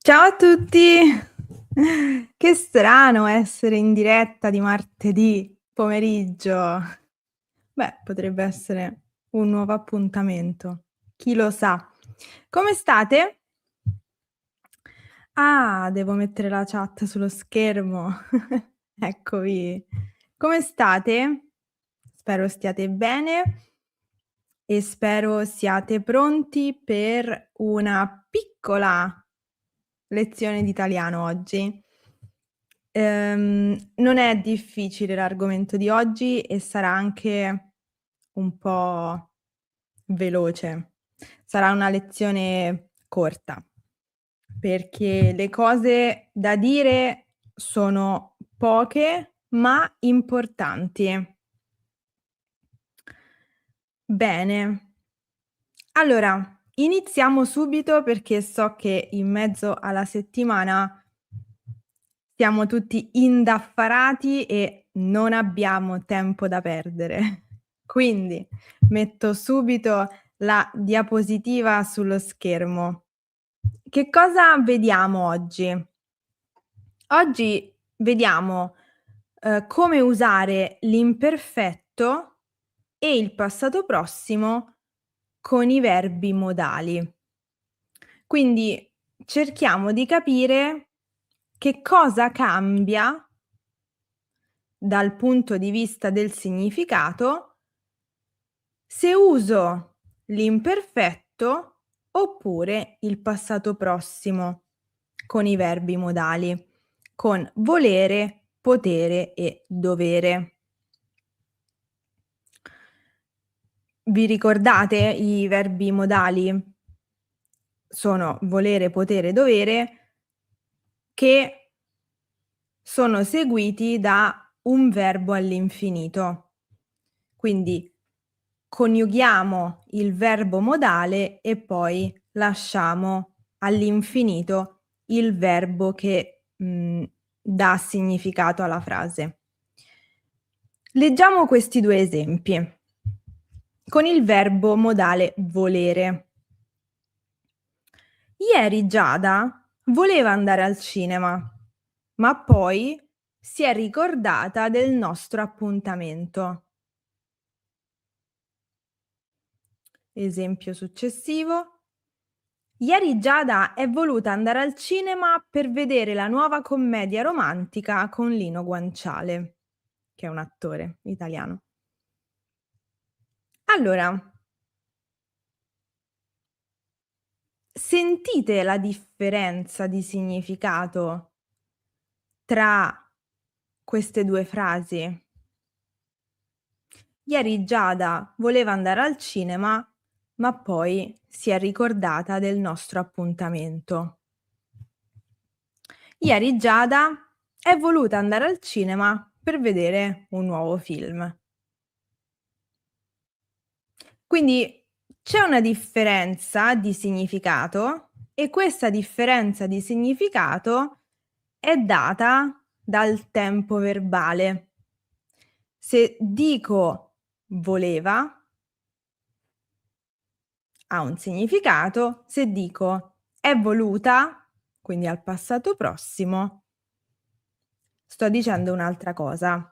Ciao a tutti! Che strano essere in diretta di martedì pomeriggio. Beh, potrebbe essere un nuovo appuntamento, chi lo sa. Come state? Ah, devo mettere la chat sullo schermo. Eccovi. Come state? Spero stiate bene e spero siate pronti per una piccola lezione di italiano oggi. Non è difficile l'argomento di oggi e sarà anche un po' veloce. Sarà una lezione corta, perché le cose da dire sono poche, ma importanti. Bene. Allora, iniziamo subito perché so che in mezzo alla settimana siamo tutti indaffarati e non abbiamo tempo da perdere. Quindi metto subito la diapositiva sullo schermo. Che cosa vediamo oggi? Oggi vediamo, come usare l'imperfetto e il passato prossimo con i verbi modali. Quindi cerchiamo di capire che cosa cambia dal punto di vista del significato se uso l'imperfetto oppure il passato prossimo con i verbi modali, con volere, potere e dovere. Vi ricordate i verbi modali? Sono volere, potere, dovere, che sono seguiti da un verbo all'infinito. Quindi coniughiamo il verbo modale e poi lasciamo all'infinito il verbo che, dà significato alla frase. Leggiamo questi 2 esempi. Con il verbo modale volere. Ieri Giada voleva andare al cinema, ma poi si è ricordata del nostro appuntamento. Esempio successivo. Ieri Giada è voluta andare al cinema per vedere la nuova commedia romantica con Lino Guanciale, che è un attore italiano. Allora, sentite la differenza di significato tra queste 2 frasi? Ieri Giada voleva andare al cinema, ma poi si è ricordata del nostro appuntamento. Ieri Giada è voluta andare al cinema per vedere un nuovo film. Quindi c'è una differenza di significato e questa differenza di significato è data dal tempo verbale. Se dico voleva ha un significato, se dico è voluta, quindi al passato prossimo, sto dicendo un'altra cosa.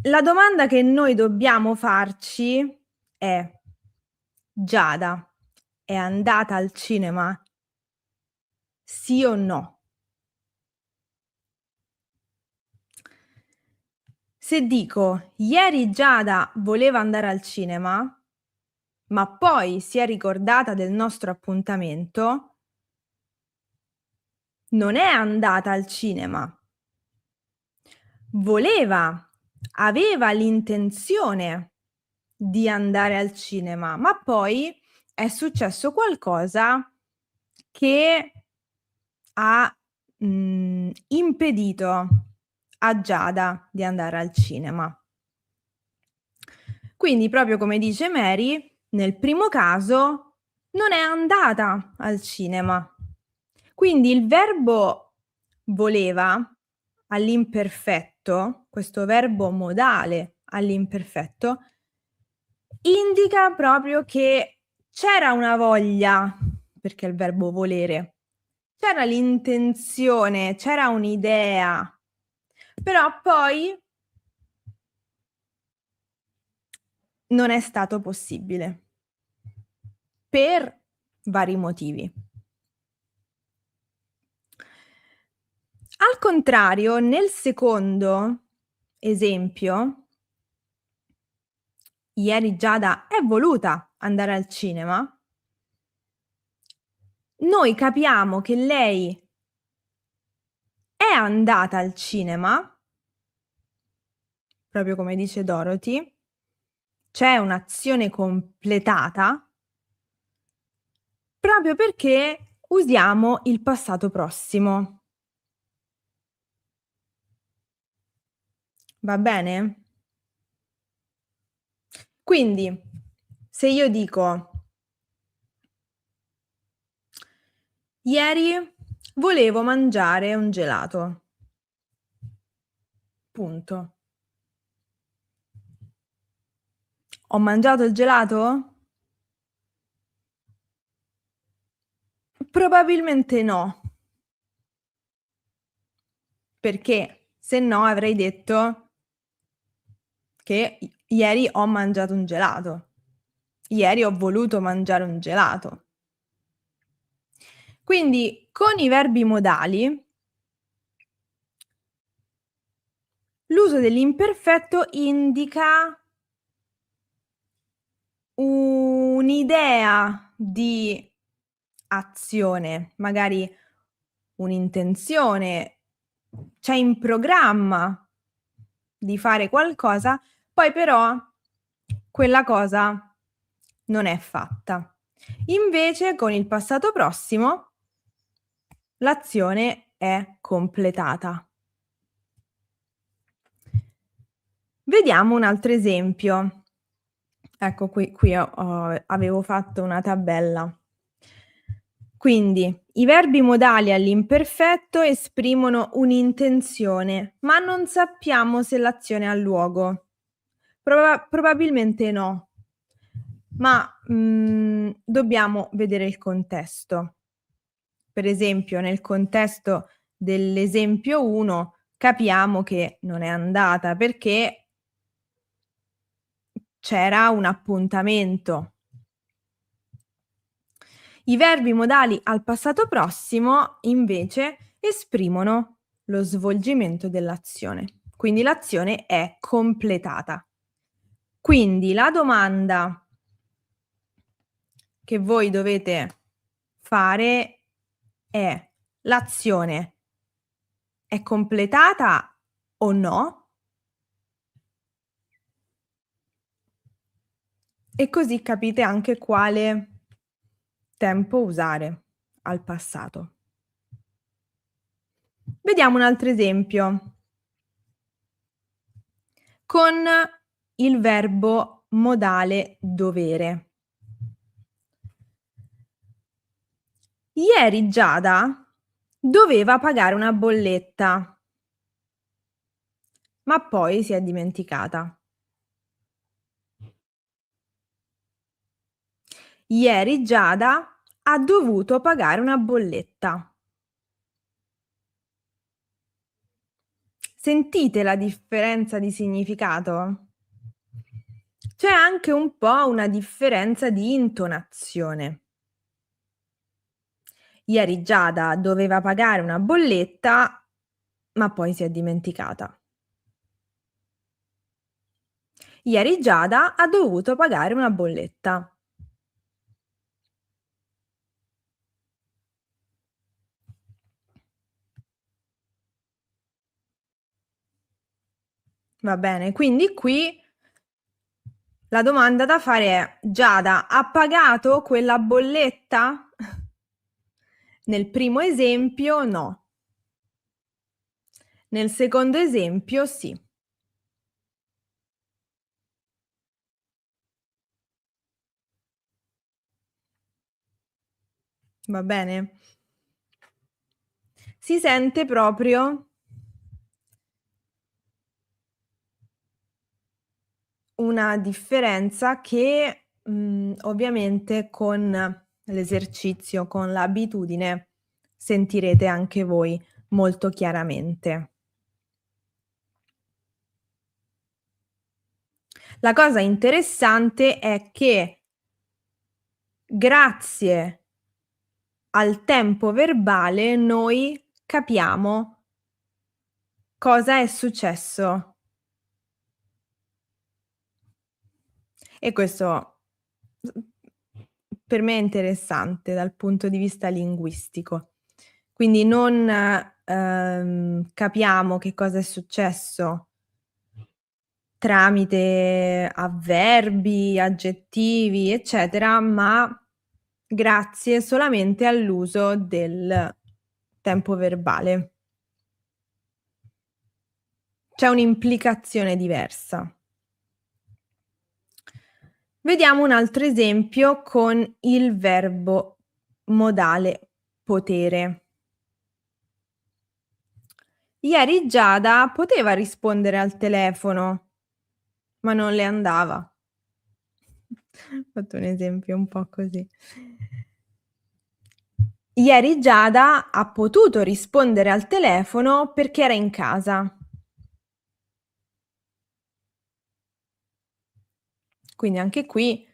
La domanda che noi dobbiamo farci è: Giada è andata al cinema? Sì o no? Se dico: ieri Giada voleva andare al cinema, ma poi si è ricordata del nostro appuntamento, non è andata al cinema. Voleva, aveva l'intenzione di andare al cinema, ma poi è successo qualcosa che ha, impedito a Giada di andare al cinema. Quindi, proprio come dice Mary, nel primo caso non è andata al cinema. Quindi il verbo voleva all'imperfetto, questo verbo modale all'imperfetto, indica proprio che C'era una voglia, perché è il verbo volere, c'era l'intenzione, c'era un'idea, però poi non è stato possibile per vari motivi. Al contrario, nel secondo esempio, ieri Giada è voluta andare al cinema, noi capiamo che lei è andata al cinema, proprio come dice Dorothy, c'è un'azione completata, proprio perché usiamo il passato prossimo. Va bene? Quindi, se io dico ieri volevo mangiare un gelato. Punto. Ho mangiato il gelato? Probabilmente no. Perché se no avrei detto che ieri ho mangiato un gelato. Ieri ho voluto mangiare un gelato. Quindi con i verbi modali l'uso dell'imperfetto indica un'idea di azione, magari un'intenzione, c'è in programma di fare qualcosa, poi però quella cosa non è fatta. Invece con il passato prossimo l'azione è completata. Vediamo un altro esempio. Ecco qui avevo fatto una tabella. Quindi i verbi modali all'imperfetto esprimono un'intenzione, ma non sappiamo se l'azione ha luogo. Probabilmente no, ma dobbiamo vedere il contesto. Per esempio, nel contesto dell'esempio 1 capiamo che non è andata perché c'era un appuntamento. I verbi modali al passato prossimo invece esprimono lo svolgimento dell'azione, quindi l'azione è completata. Quindi la domanda che voi dovete fare è: l'azione è completata o no? E così capite anche quale tempo usare al passato. Vediamo un altro esempio. Con il verbo modale dovere. Ieri Giada doveva pagare una bolletta, ma poi si è dimenticata. Ieri Giada ha dovuto pagare una bolletta. Sentite la differenza di significato? C'è anche un po' una differenza di intonazione. Ieri Giada doveva pagare una bolletta, ma poi si è dimenticata. Ieri Giada ha dovuto pagare una bolletta. Va bene, quindi qui la domanda da fare è: Giada ha pagato quella bolletta? Nel primo esempio no. Nel secondo esempio sì. Va bene? Si sente proprio una differenza che Ovviamente con l'esercizio, con l'abitudine, sentirete anche voi molto chiaramente. La cosa interessante è che grazie al tempo verbale noi capiamo cosa è successo. E questo s per me è interessante dal punto di vista linguistico. Quindi non, capiamo che cosa è successo tramite avverbi, aggettivi, eccetera, ma grazie solamente all'uso del tempo verbale. C'è un'implicazione diversa. Vediamo un altro esempio con il verbo modale potere. Ieri Giada poteva rispondere al telefono, ma non le andava. Ho fatto un esempio un po' così. Ieri Giada ha potuto rispondere al telefono perché era in casa. Quindi anche qui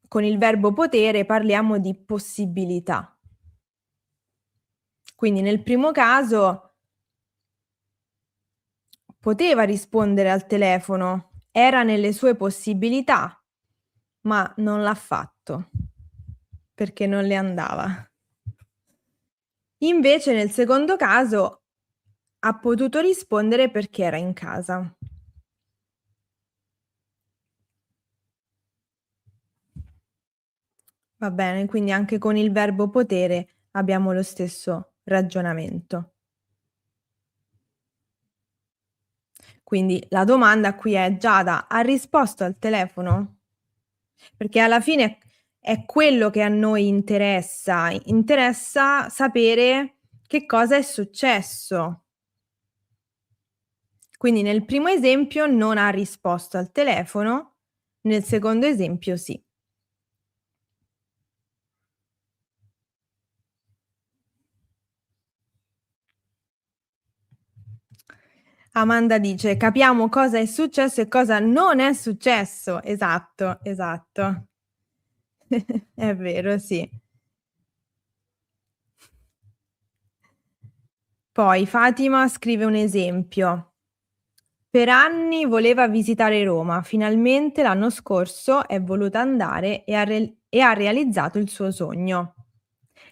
con il verbo potere parliamo di possibilità. Quindi nel primo caso poteva rispondere al telefono, era nelle sue possibilità, ma non l'ha fatto perché non le andava. Invece nel secondo caso ha potuto rispondere perché era in casa. Va bene, quindi anche con il verbo potere abbiamo lo stesso ragionamento. Quindi la domanda qui è: Giada ha risposto al telefono? Perché alla fine è quello che a noi interessa. Interessa sapere che cosa è successo. Quindi nel primo esempio non ha risposto al telefono, nel secondo esempio sì. Amanda dice: "Capiamo cosa è successo e cosa non è successo." Esatto, esatto. È vero, sì. Poi Fatima scrive un esempio: "Per anni voleva visitare Roma, finalmente l'anno scorso è voluta andare e ha realizzato il suo sogno."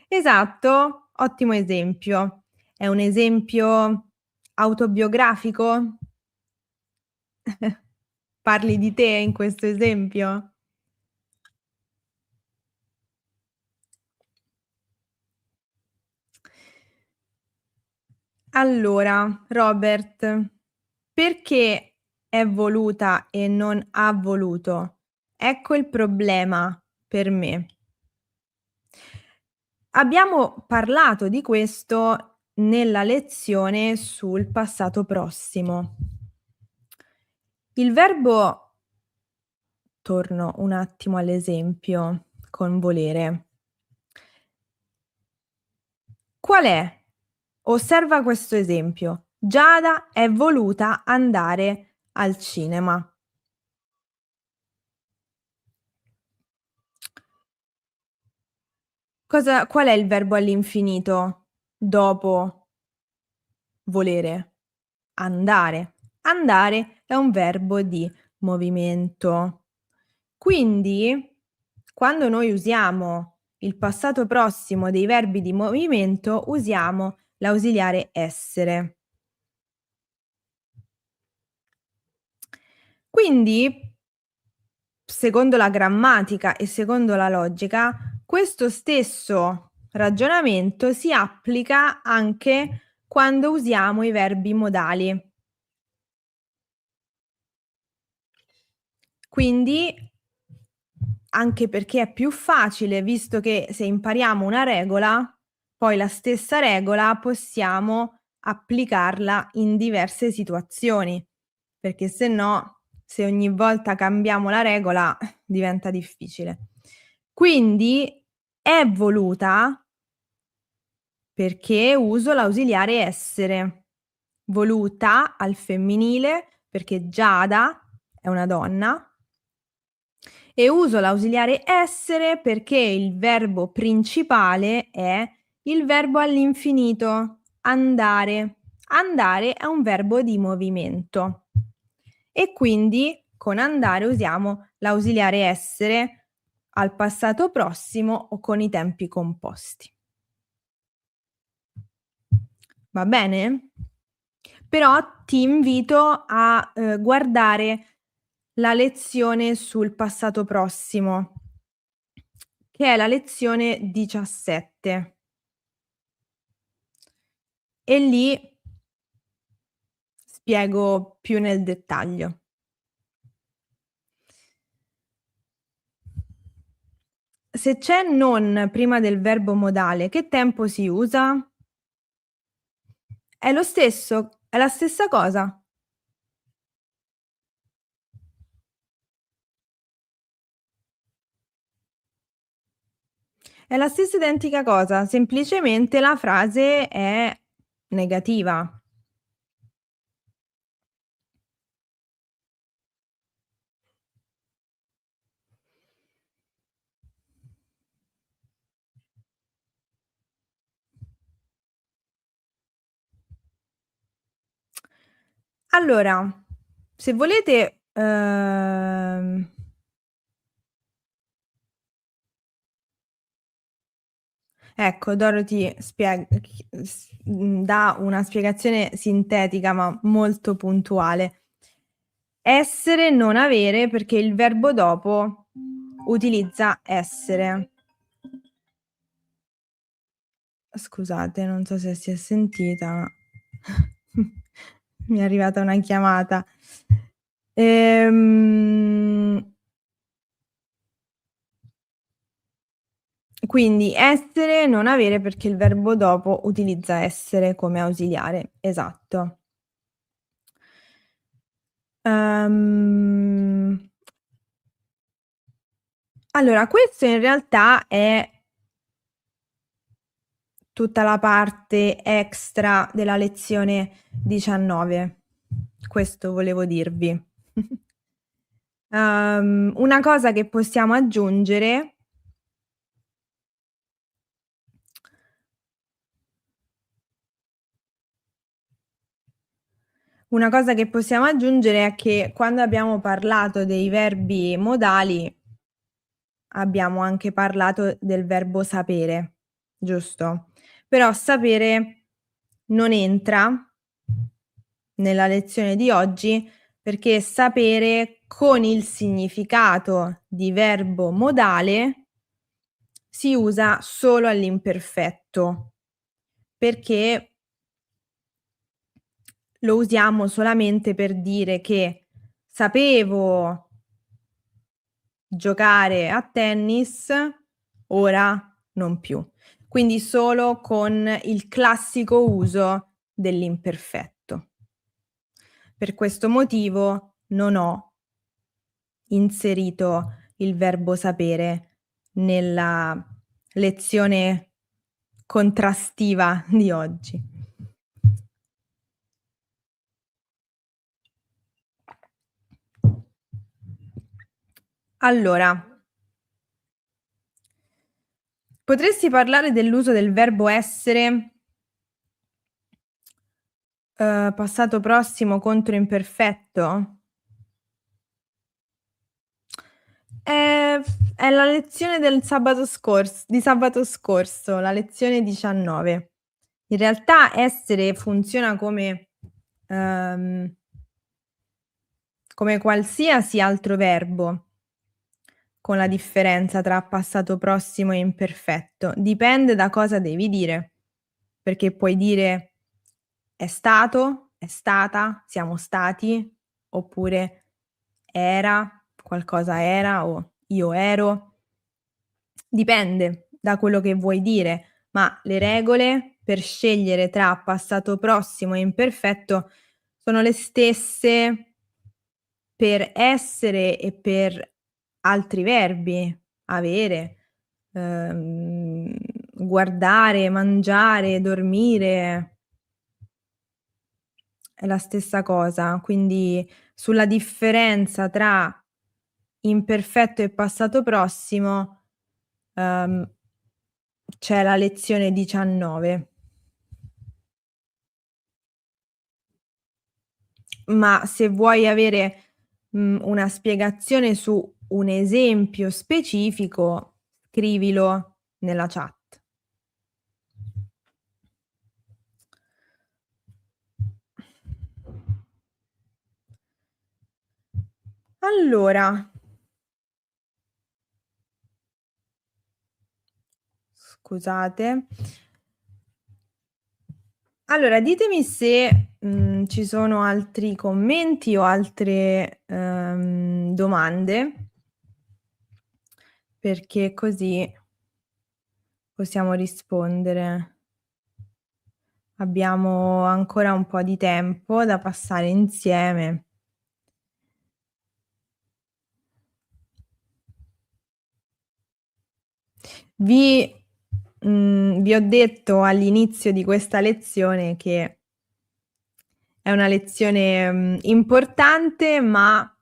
Esatto, ottimo esempio. È un esempio autobiografico? Parli di te in questo esempio? Allora, Robert, perché è voluta e non ha voluto? Ecco il problema per me. Abbiamo parlato di questo nella lezione sul passato prossimo. Il verbo torno un attimo all'esempio con volere. Qual è? Osserva questo esempio. Giada è voluta andare al cinema. Qual è il verbo all'infinito dopo volere? Andare. Andare è un verbo di movimento. Quindi, quando noi usiamo il passato prossimo dei verbi di movimento, usiamo l'ausiliare essere. Quindi, secondo la grammatica e secondo la logica, questo stesso ragionamento si applica anche quando usiamo i verbi modali. Quindi, anche perché è più facile, visto che se impariamo una regola, poi la stessa regola possiamo applicarla in diverse situazioni, perché se no se ogni volta cambiamo la regola diventa difficile. Quindi è voluta perché uso l'ausiliare essere. Voluta al femminile perché Giada è una donna e uso l'ausiliare essere perché il verbo principale è il verbo all'infinito, andare. Andare è un verbo di movimento e quindi con andare usiamo l'ausiliare essere al passato prossimo o con i tempi composti. Va bene? Però ti invito a, guardare la lezione sul passato prossimo, che è la lezione 17. E lì spiego più nel dettaglio. Se c'è non prima del verbo modale, che tempo si usa? È lo stesso, è la stessa cosa. È la stessa identica cosa, semplicemente la frase è negativa. Allora, se volete, ecco, Dorothy dà una spiegazione sintetica, ma molto puntuale. Essere, non avere, perché il verbo dopo utilizza essere. Scusate, non so se si è sentita, ma mi è arrivata una chiamata. Quindi essere, non avere perché il verbo dopo utilizza essere come ausiliare, esatto. Allora questo in realtà è tutta la parte extra della lezione 19. Questo volevo dirvi. Una cosa che possiamo aggiungere è che quando abbiamo parlato dei verbi modali abbiamo anche parlato del verbo sapere, giusto? Però sapere non entra nella lezione di oggi perché sapere con il significato di verbo modale si usa solo all'imperfetto, perché lo usiamo solamente per dire che sapevo giocare a tennis, ora non più. Quindi solo con il classico uso dell'imperfetto. Per questo motivo non ho inserito il verbo sapere nella lezione contrastiva di oggi. Allora, potresti parlare dell'uso del verbo essere, passato prossimo contro imperfetto? È la lezione del sabato scorso, la lezione 19. In realtà essere funziona come qualsiasi altro verbo, con la differenza tra passato prossimo e imperfetto. Dipende da cosa devi dire, perché puoi dire è stato, è stata, siamo stati, oppure era, qualcosa era o io ero. Dipende da quello che vuoi dire, ma le regole per scegliere tra passato prossimo e imperfetto sono le stesse per essere e per altri verbi: avere, guardare, mangiare, dormire. È la stessa cosa, quindi sulla differenza tra imperfetto e passato prossimo, uhm, c'è la lezione 19. Ma se vuoi avere, una spiegazione su un esempio specifico, scrivilo nella chat. Allora, scusate. Allora, ditemi se, ci sono altri commenti o altre, domande, perché così possiamo rispondere. Abbiamo ancora un po' di tempo da passare insieme. Vi vi ho detto all'inizio di questa lezione che è una lezione, importante ma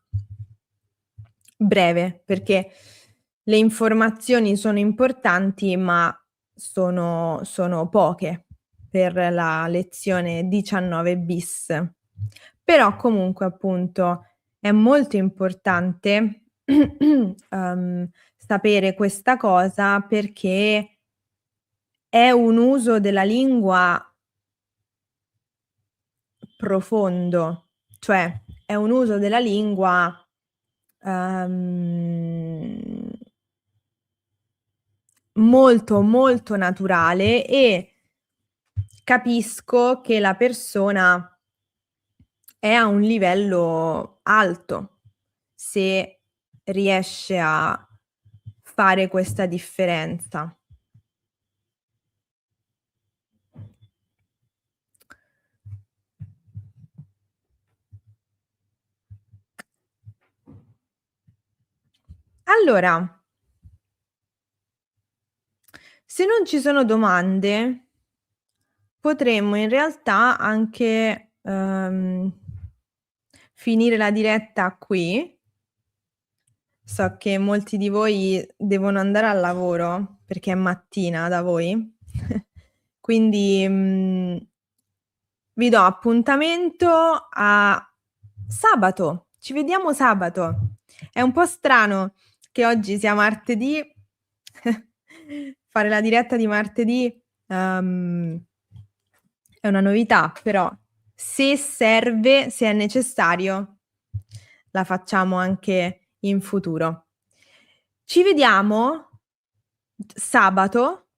breve, perché le informazioni sono importanti, ma sono poche per la lezione 19 bis. Però comunque appunto è molto importante, sapere questa cosa perché è un uso della lingua profondo, cioè è un uso della lingua, uhm, molto, molto naturale e capisco che la persona è a un livello alto se riesce a fare questa differenza. Allora, se non ci sono domande, potremmo in realtà anche, finire la diretta qui. So che molti di voi devono andare al lavoro, perché è mattina da voi. Quindi, vi do appuntamento a sabato. Ci vediamo sabato. È un po' strano che oggi sia martedì, fare la diretta di martedì, è una novità, però se serve, se è necessario, la facciamo anche in futuro. Ci vediamo sabato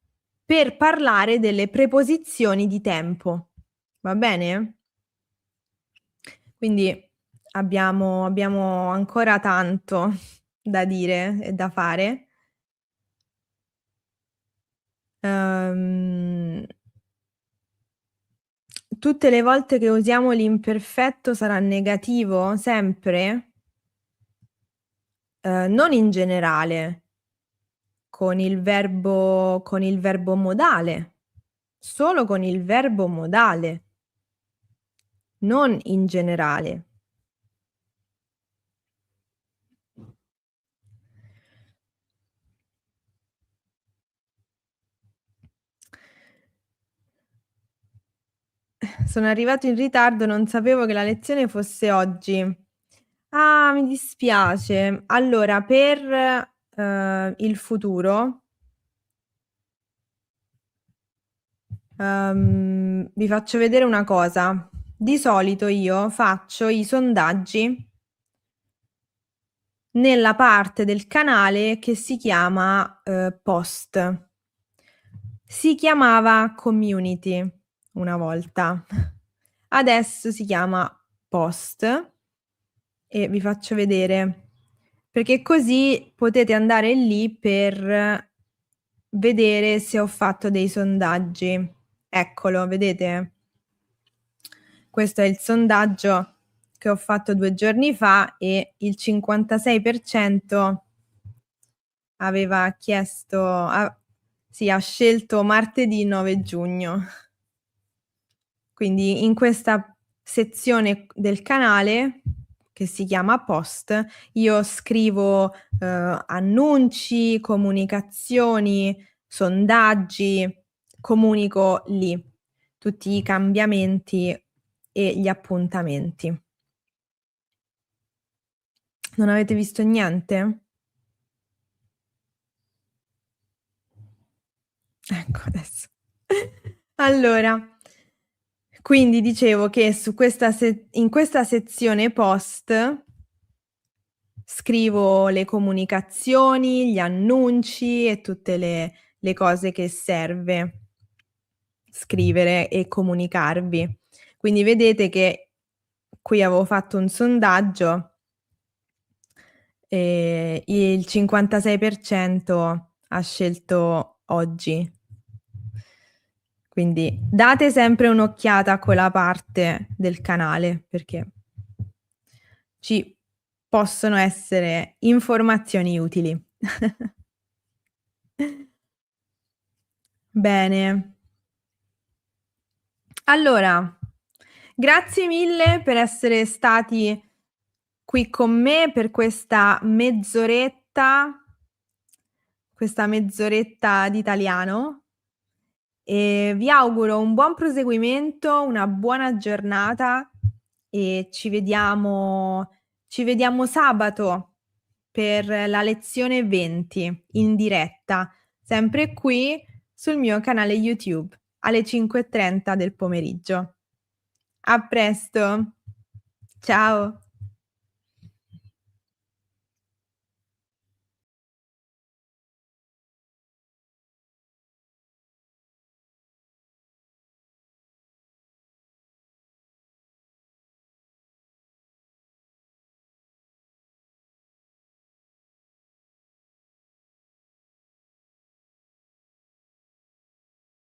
per parlare delle preposizioni di tempo. Va bene? Quindi abbiamo ancora tanto da dire e da fare. Uhm, tutte le volte che usiamo l'imperfetto sarà negativo? Sempre? Non in generale, con il verbo modale, solo con il verbo modale, non in generale. Sono arrivato in ritardo, non sapevo che la lezione fosse oggi. Ah, mi dispiace. Allora per, il futuro, vi faccio vedere una cosa. Di solito io faccio i sondaggi nella parte del canale che si chiama, post. Si chiamava community una volta, adesso si chiama post e vi faccio vedere, perché così potete andare lì per vedere se ho fatto dei sondaggi. Eccolo, vedete? Questo è il sondaggio che ho fatto 2 giorni fa e il 56% aveva chiesto sì, ha scelto martedì 9 giugno. Quindi in questa sezione del canale, che si chiama post, io scrivo, annunci, comunicazioni, sondaggi, comunico lì tutti i cambiamenti e gli appuntamenti. Non avete visto niente? Ecco adesso. Allora, quindi dicevo che su questa in questa sezione post scrivo le comunicazioni, gli annunci e tutte le cose che serve scrivere e comunicarvi. Quindi vedete che qui avevo fatto un sondaggio e il 56% ha scelto oggi. Quindi date sempre un'occhiata a quella parte del canale, perché ci possono essere informazioni utili. Bene. Allora, grazie mille per essere stati qui con me per questa mezz'oretta di italiano e vi auguro un buon proseguimento, una buona giornata e ci vediamo sabato per la lezione 20 in diretta, sempre qui sul mio canale YouTube alle 5:30 del pomeriggio. A presto. Ciao.